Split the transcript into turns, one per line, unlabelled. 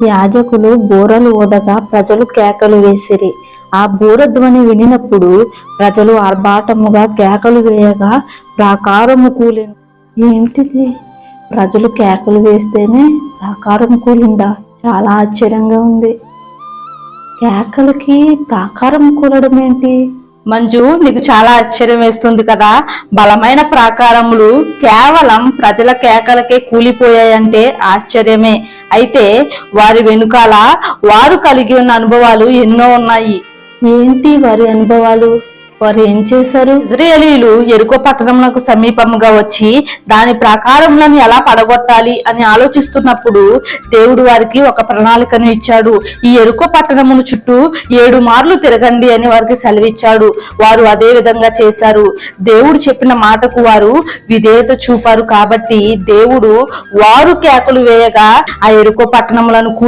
యాజకులు బూరలు ఊదగా ప్రజలు కేకలు వేసిరి. ఆ బూరధ్వని వినినప్పుడు ప్రజలు ఆర్భాటముగా కేకలు వేయగా ప్రాకారము కూలింది. ఏంటిది? ప్రజలు కేకలు వేస్తేనే ప్రాకారం కూలిందా? చాలా ఆశ్చర్యంగా ఉంది. కేకలకి ప్రాకారం కూలడం ఏంటి?
మంజు, నీకు చాలా ఆశ్చర్యం వేస్తుంది కదా. బలమైన ప్రాకారములు కేవలం ప్రజల కేకలకే కూలిపోయాయంటే ఆశ్చర్యమే. అయితే వారి వెనుకాల వారు కలిగి ఉన్న అనుభవాలు ఎన్నో ఉన్నాయి.
ఏంటి వారి అనుభవాలు? వారు ఏం చేశారు?
ఇజ్రాయేలీయులు యెరికో పట్టణమునకు సమీపముగా వచ్చి దాని ప్రాకారములను ఎలా పడగొట్టాలి అని ఆలోచిస్తున్నప్పుడు దేవుడు వారికి ఒక ప్రణాళికను ఇచ్చాడు. ఈ యెరికో పట్టణమును చుట్టూ 7 మార్లు తిరగండి అని వారికి సెలవిచ్చాడు. వారు అదే విధంగా చేశారు. దేవుడు చెప్పిన మాటకు వారు విధేయత చూపారు కాబట్టి దేవుడు వారు కేకలు వేయగా ఆ యెరికో పట్టణములను